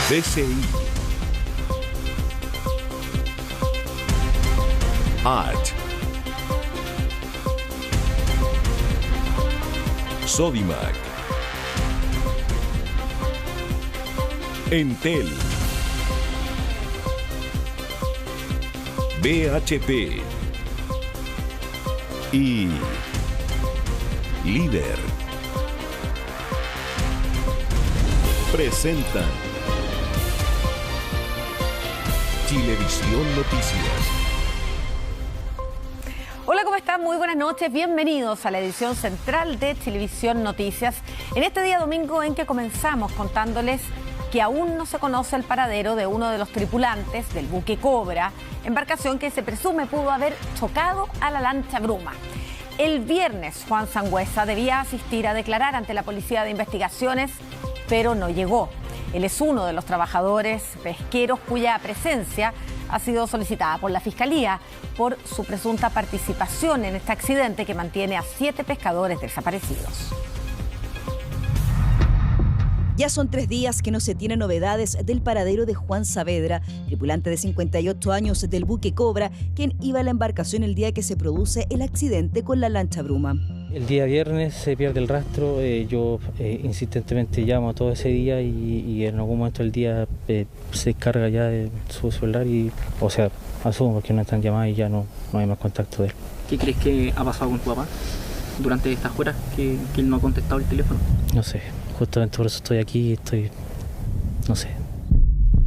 DCI, ART, Sodimac, Entel, BHP y Líder presentan Chilevisión Noticias. Hola, ¿cómo están? Muy buenas noches. Bienvenidos a la edición central de Chilevisión Noticias. En este día domingo en que comenzamos contándoles que aún no se conoce el paradero de uno de los tripulantes del buque Cobra, embarcación que se presume pudo haber chocado a la lancha Bruma. El viernes, Juan Sangüesa debía asistir a declarar ante la Policía de Investigaciones, pero no llegó. Él es uno de los trabajadores pesqueros cuya presencia ha sido solicitada por la Fiscalía por su presunta participación en este accidente que mantiene a 7 pescadores desaparecidos. Ya son 3 días que no se tienen novedades del paradero de Juan Saavedra, tripulante de 58 años del buque Cobra, quien iba a la embarcación el día que se produce el accidente con la lancha Bruma. El día viernes se pierde el rastro, yo insistentemente llamo todo ese día y en algún momento del día se descarga ya de su celular asumo porque no están llamadas y ya no hay más contacto de él. ¿Qué crees que ha pasado con tu papá durante estas horas que él no ha contestado el teléfono? No sé, justamente por eso estoy aquí, no sé.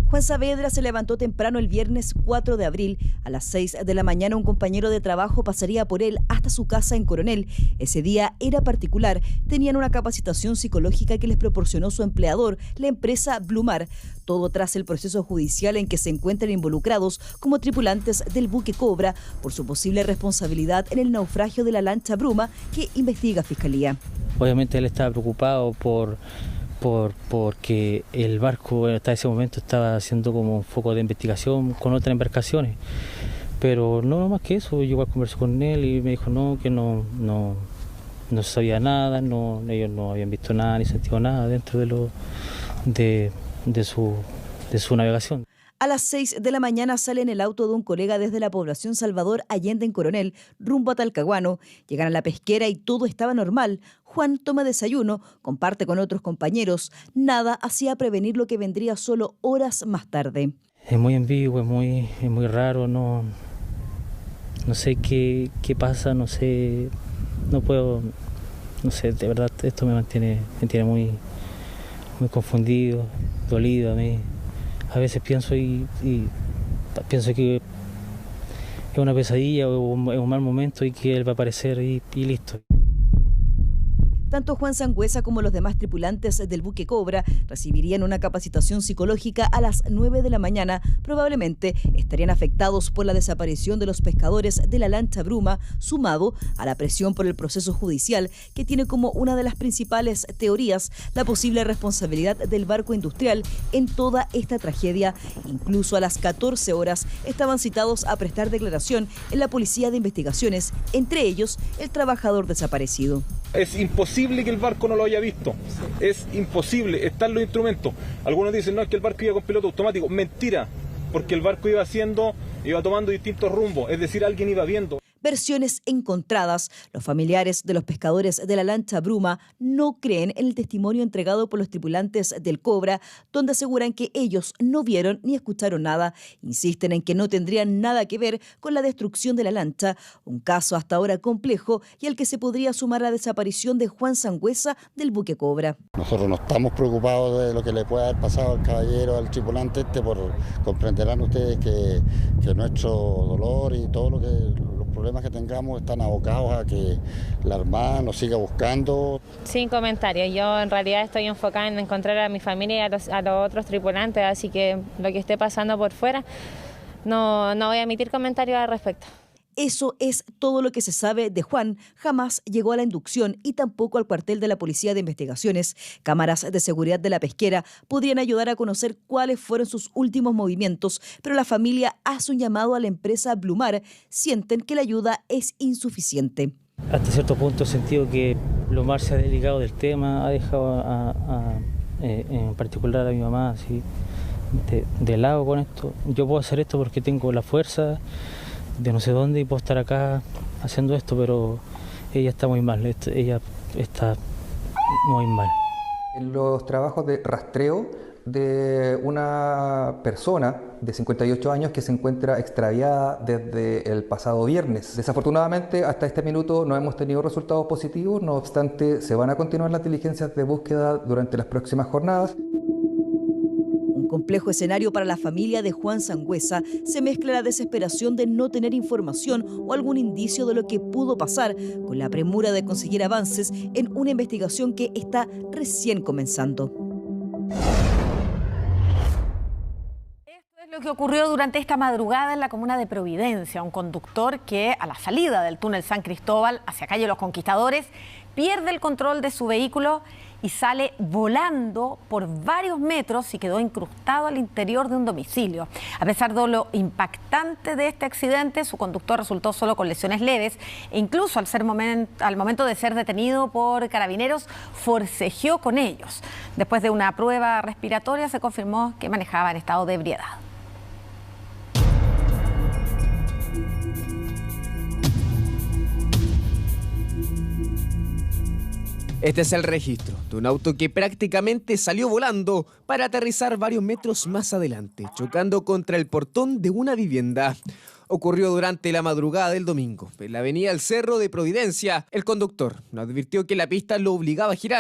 Juan Saavedra se levantó temprano el viernes 4 de abril. A las 6 de la mañana un compañero de trabajo pasaría por él hasta su casa en Coronel. Ese día era particular. Tenían una capacitación psicológica que les proporcionó su empleador, la empresa Blumar. Todo tras el proceso judicial en que se encuentran involucrados como tripulantes del buque Cobra por su posible responsabilidad en el naufragio de la lancha Bruma que investiga Fiscalía. Obviamente él estaba preocupado porque el barco hasta ese momento estaba haciendo como un foco de investigación con otras embarcaciones, pero no más que eso. Yo igual conversé con él y me dijo que no sabía nada, ellos no habían visto nada ni sentido nada dentro de su navegación. A las 6 de la mañana sale en el auto de un colega desde la población Salvador Allende en Coronel, rumbo a Talcahuano. Llegan a la pesquera y todo estaba normal. Juan toma desayuno, comparte con otros compañeros. Nada hacía prevenir lo que vendría solo horas más tarde. Es muy ambiguo, es muy raro, no sé qué pasa, no sé, de verdad esto me mantiene muy confundido, dolido a mí. A veces pienso pienso que es una pesadilla o es un mal momento y que él va a aparecer y listo. Tanto Juan Sangüesa como los demás tripulantes del buque Cobra recibirían una capacitación psicológica a las 9 de la mañana. Probablemente estarían afectados por la desaparición de los pescadores de la lancha Bruma, sumado a la presión por el proceso judicial que tiene como una de las principales teorías la posible responsabilidad del barco industrial en toda esta tragedia. Incluso a las 14 horas estaban citados a prestar declaración en la Policía de Investigaciones, entre ellos el trabajador desaparecido. Es imposible que el barco no lo haya visto, es imposible, están los instrumentos. Algunos dicen, no, es que el barco iba con piloto automático. Mentira, porque el barco iba tomando distintos rumbos, es decir, alguien iba viendo. Versiones encontradas. Los familiares de los pescadores de la lancha Bruma no creen en el testimonio entregado por los tripulantes del Cobra, donde aseguran que ellos no vieron ni escucharon nada. Insisten en que no tendrían nada que ver con la destrucción de la lancha, un caso hasta ahora complejo y al que se podría sumar la desaparición de Juan Sangüesa del buque Cobra. Nosotros no estamos preocupados de lo que le pueda haber pasado al caballero, al tripulante comprenderán ustedes que nuestro dolor y todo los problemas que tengamos están abocados a que la Armada nos siga buscando. Sin comentarios, yo en realidad estoy enfocada en encontrar a mi familia y a los otros tripulantes, así que lo que esté pasando por fuera no voy a emitir comentarios al respecto. Eso es todo lo que se sabe de Juan. Jamás llegó a la inducción y tampoco al cuartel de la Policía de Investigaciones. Cámaras de seguridad de la pesquera podrían ayudar a conocer cuáles fueron sus últimos movimientos, pero la familia hace un llamado a la empresa Blumar. Sienten que la ayuda es insuficiente. Hasta cierto punto he sentido que Blumar se ha desligado del tema, ha dejado en particular a mi mamá, así, de lado con esto. Yo puedo hacer esto porque tengo la fuerza de no sé dónde y puedo estar acá haciendo esto, pero ella está muy mal, ella está muy mal. En los trabajos de rastreo de una persona de 58 años que se encuentra extraviada desde el pasado viernes. Desafortunadamente, hasta este minuto no hemos tenido resultados positivos, no obstante, se van a continuar las diligencias de búsqueda durante las próximas jornadas. Un complejo escenario para la familia de Juan Sangüesa se mezcla la desesperación de no tener información o algún indicio de lo que pudo pasar con la premura de conseguir avances en una investigación que está recién comenzando. Lo que ocurrió durante esta madrugada en la comuna de Providencia, un conductor que a la salida del túnel San Cristóbal hacia calle Los Conquistadores pierde el control de su vehículo y sale volando por varios metros y quedó incrustado al interior de un domicilio. A pesar de lo impactante de este accidente, su conductor resultó solo con lesiones leves e incluso al momento de ser detenido por carabineros forcejeó con ellos. Después de una prueba respiratoria se confirmó que manejaba en estado de ebriedad. Este es el registro de un auto que prácticamente salió volando para aterrizar varios metros más adelante, chocando contra el portón de una vivienda. Ocurrió durante la madrugada del domingo. En la avenida El Cerro de Providencia, el conductor nos advirtió que la pista lo obligaba a girar.